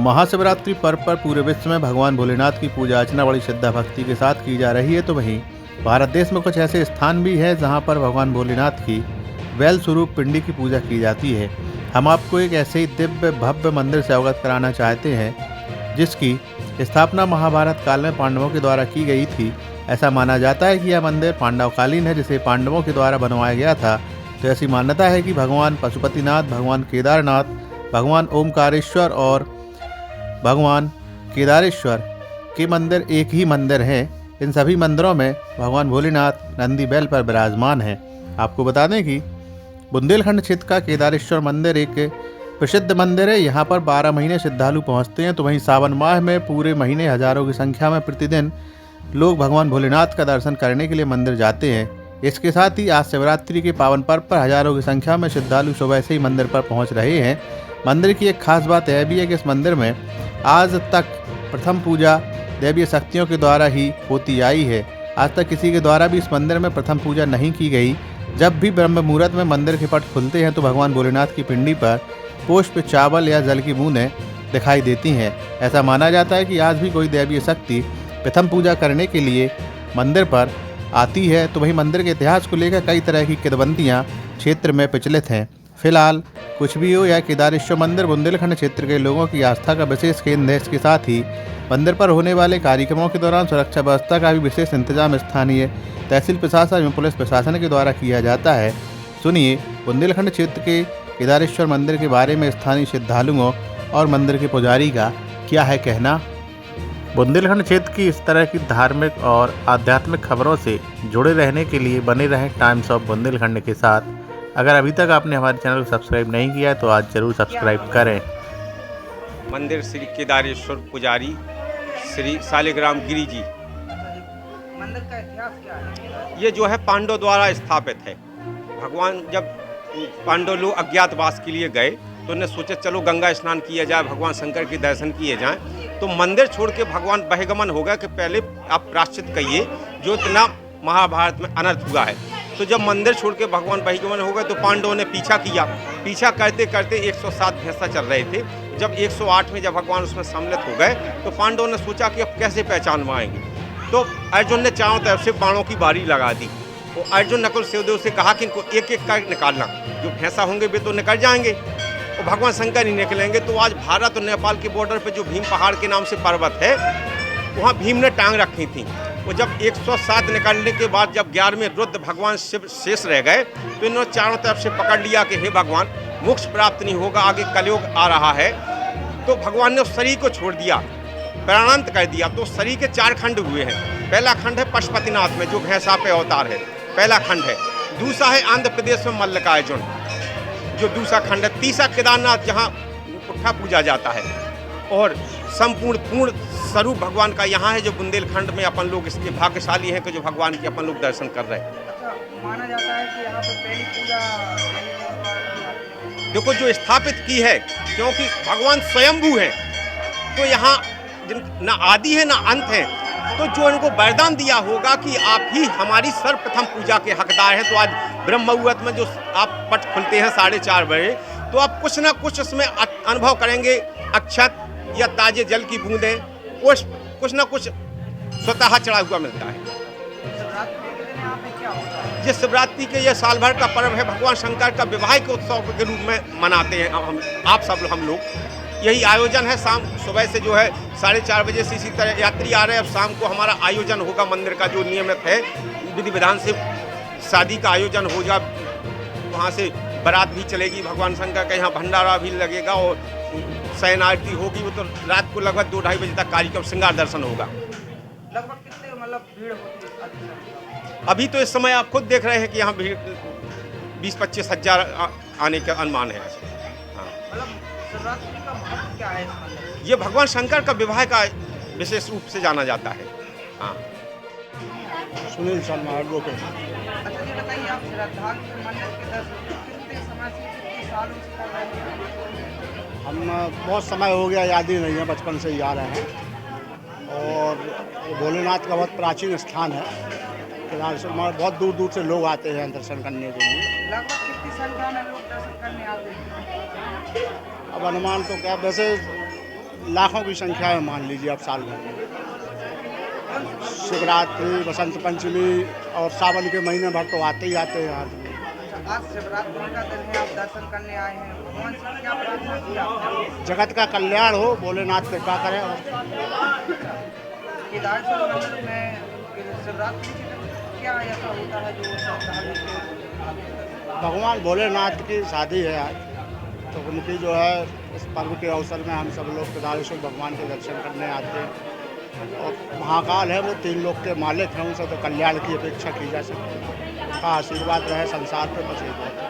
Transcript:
महाशिवरात्रि पर्व पर पूरे विश्व में भगवान भोलेनाथ की पूजा अर्चना बड़ी श्रद्धा भक्ति के साथ की जा रही है। तो वहीं भारत देश में कुछ ऐसे स्थान भी हैं जहां पर भगवान भोलेनाथ की बैल स्वरूप पिंडी की पूजा की जाती है। हम आपको एक ऐसे ही दिव्य भव्य मंदिर से अवगत कराना चाहते हैं जिसकी स्थापना महाभारत काल में पांडवों के द्वारा की गई थी। ऐसा माना जाता है कि यह मंदिर पांडवकालीन है, जिसे पांडवों के द्वारा बनवाया गया था। तो ऐसी मान्यता है कि भगवान पशुपतिनाथ, भगवान केदारनाथ, भगवान ओमकारेश्वर और भगवान केदारेश्वर के मंदिर एक ही मंदिर हैं। इन सभी मंदिरों में भगवान भोलेनाथ नंदी बैल पर विराजमान हैं। आपको बता दें कि बुंदेलखंड क्षेत्र का केदारेश्वर मंदिर एक प्रसिद्ध मंदिर है। यहाँ पर 12 महीने श्रद्धालु पहुँचते हैं। तो वहीं सावन माह में पूरे महीने हजारों की संख्या में प्रतिदिन लोग भगवान भोलेनाथ का दर्शन करने के लिए मंदिर जाते हैं। इसके साथ ही आज शिवरात्रि के पावन पर्व पर हजारों की संख्या में श्रद्धालु सुबह से ही मंदिर पर पहुंच रहे हैं। मंदिर की एक खास बात यह भी है कि इस मंदिर में आज तक प्रथम पूजा दैवीय शक्तियों के द्वारा ही होती आई है। आज तक किसी के द्वारा भी इस मंदिर में प्रथम पूजा नहीं की गई। जब भी ब्रह्म मुहूर्त में मंदिर के पट खुलते हैं तो भगवान भोलेनाथ की पिंडी पर पुष्प, चावल या जल की बूंदें दिखाई देती हैं। ऐसा माना जाता है कि आज भी कोई दैवीय शक्ति प्रथम पूजा करने के लिए मंदिर पर आती है। तो वहीं मंदिर के इतिहास को लेकर कई तरह की किंवदंतियां क्षेत्र में प्रचलित हैं। फिलहाल कुछ भी हो, यह केदारेश्वर मंदिर बुंदेलखंड क्षेत्र के लोगों की आस्था का विशेष केंद्र है। इसके साथ ही मंदिर पर होने वाले कार्यक्रमों के दौरान सुरक्षा व्यवस्था का भी विशेष इंतजाम स्थानीय तहसील प्रशासन एवं पुलिस प्रशासन के द्वारा किया जाता है। सुनिए बुंदेलखंड क्षेत्र के केदारेश्वर मंदिर के बारे में स्थानीय श्रद्धालुओं और मंदिर के पुजारी का क्या है कहना। बुंदेलखंड क्षेत्र की इस तरह की धार्मिक और आध्यात्मिक खबरों से जुड़े रहने के लिए बने रहें टाइम्स ऑफ बुंदेलखंड के साथ। अगर अभी तक आपने हमारे चैनल को सब्सक्राइब नहीं किया है तो आज जरूर सब्सक्राइब करें। मंदिर श्री केदारेश्वर पुजारी श्री शालिग्राम गिरी जी। मंदिर का इतिहास क्या है? ये जो है पांडवों द्वारा स्थापित है। भगवान जब पांडव लोग अज्ञातवास के लिए गए तो उन्हें सोचा चलो गंगा स्नान किया जाए, भगवान शंकर के दर्शन किए जाएं। तो मंदिर छोड़ के भगवान बहिगमन हो गया कि पहले आप प्रायश्चित कहिए जो इतना महाभारत में अनर्थ हुआ है। तो जब मंदिर छोड़ के भगवान बहिगमन हो गए तो पांडवों ने पीछा किया। पीछा करते करते 107 भैंसा चल रहे थे। जब 108 में जब भगवान उसमें सम्मिलित हो गए तो पांडवों ने सोचा कि अब कैसे पहचानवाएंगे। तो अर्जुन ने चारों तरफ से बाणों की बारी लगा दी। तो अर्जुन नकुल सहदेव से कहा कि इनको एक एक कर निकालना, जो भैंसा होंगे वे तो निकल जाएंगे और भगवान शंकर ही निकलेंगे। तो आज भारत और नेपाल के बॉर्डर पे जो भीम पहाड़ के नाम से पर्वत है वहाँ भीम ने टांग रखी थी। वो जब 107 निकालने के बाद जब 11वें रुद्र भगवान शिव शेष रह गए तो इन्होंने चारों तरफ से पकड़ लिया कि हे भगवान मोक्ष प्राप्त नहीं होगा, आगे कलयुग आ रहा है। तो भगवान ने उस शरीर को छोड़ दिया, प्राणांत कर दिया। तो शरीर के 4 खंड हुए हैं। पहला खंड है पशुपतिनाथ में जो भैंसा पे अवतार है, पहला खंड है। दूसरा है आंध्र प्रदेश में मल्लिकार्जुन जो दूसरा खंड है। तीसरा केदारनाथ जहाँ पुट्ठा पूजा जाता है। और संपूर्ण पूर्ण स्वरूप भगवान का यहाँ है जो बुंदेलखंड में अपन लोग इसके भाग्यशाली हैं कि जो भगवान के अपन लोग दर्शन कर रहे हैं। अच्छा, माना जाता है कि यहाँ पे पहली पूजा देखो जो स्थापित की है, क्योंकि भगवान स्वयंभू हैं तो यहाँ ना आदि है ना अंत है। तो जो इनको वरदान दिया होगा कि आप ही हमारी सर्वप्रथम पूजा के हकदार हैं। तो आज ब्रह्म मुहूर्त में जो आप पट खुलते हैं 4:30 बजे तो आप कुछ ना कुछ उसमें अनुभव करेंगे। अक्षत या ताजे जल की बूंदें, कुछ ना कुछ स्वतः चढ़ा हुआ मिलता है। शिवरात्रि के दिन यहाँ पे क्या होता है? ये शिवरात्रि के ये साल भर का पर्व है। भगवान शंकर का विवाह के उत्सव के रूप में मनाते हैं हम लोग। यही आयोजन है। शाम सुबह से जो है 4:30 बजे से इसी तरह यात्री आ रहे हैं। अब शाम को हमारा आयोजन होगा मंदिर का जो नियमित है विधि विधान से शादी का आयोजन होगा। वहाँ से बारात भी चलेगी, भगवान शंकर का यहाँ भंडारा भी लगेगा और शयन आरती होगी। वो तो रात को लगभग 2-2:30 बजे तक कार्यक्रम श्रृंगार दर्शन होगा। लगभग कितने भीड़ होती है? अभी तो इस समय आप खुद देख रहे हैं कि यहाँ भीड़ 20-25 हज़ार आने का अनुमान है। हाँ। शिवरात्रि का महत्व क्या है इस मंदिर? ये भगवान शंकर का विवाह का विशेष रूप से जाना जाता है। हाँ। सुनील शर्मा एडवोकेट। अच्छा, ये बताइए आप श्रद्धालु के मंदिर के दर्शन कितने समय से, कितने सालों से कर रहे हैं? हम बहुत समय हो गया, याद ही नहीं है, बचपन से ही आ रहे हैं। और भोलेनाथ का बहुत प्राचीन स्थान है। केदारेश्वर में बहुत दूर दूर से लोग आते हैं दर्शन करने के लिए। लगभग कितनी संख्या में लोग दर्शन करने आते हैं? अब अनुमान तो क्या, वैसे लाखों की संख्या में मान लीजिए आप साल भर में। शिवरात्रि, बसंत पंचमी और सावन के महीने भर तो आते ही आते हैं आदमी। आज शिवरात्रि का दिन है, आप दर्शन करने आए हैं, भगवान से क्या प्रार्थना की आपने? जगत का कल्याण हो, भोलेनाथ कृपा करें। और केदारेश्वर मंदिर में शिवरात्रि के दिन क्या ऐसा होता है जो श्रद्धालु के भगवान भोलेनाथ की शादी है आज, तो उनकी जो है इस पर्व के अवसर में हम सब लोग केदारेश्वर भगवान के दर्शन करने आते हैं। और महाकाल है, वो 3 लोक के मालिक हैं, उनसे तो कल्याण की अपेक्षा की जा सकती है। उनका आशीर्वाद रहे संसार पे, बस यही बात है।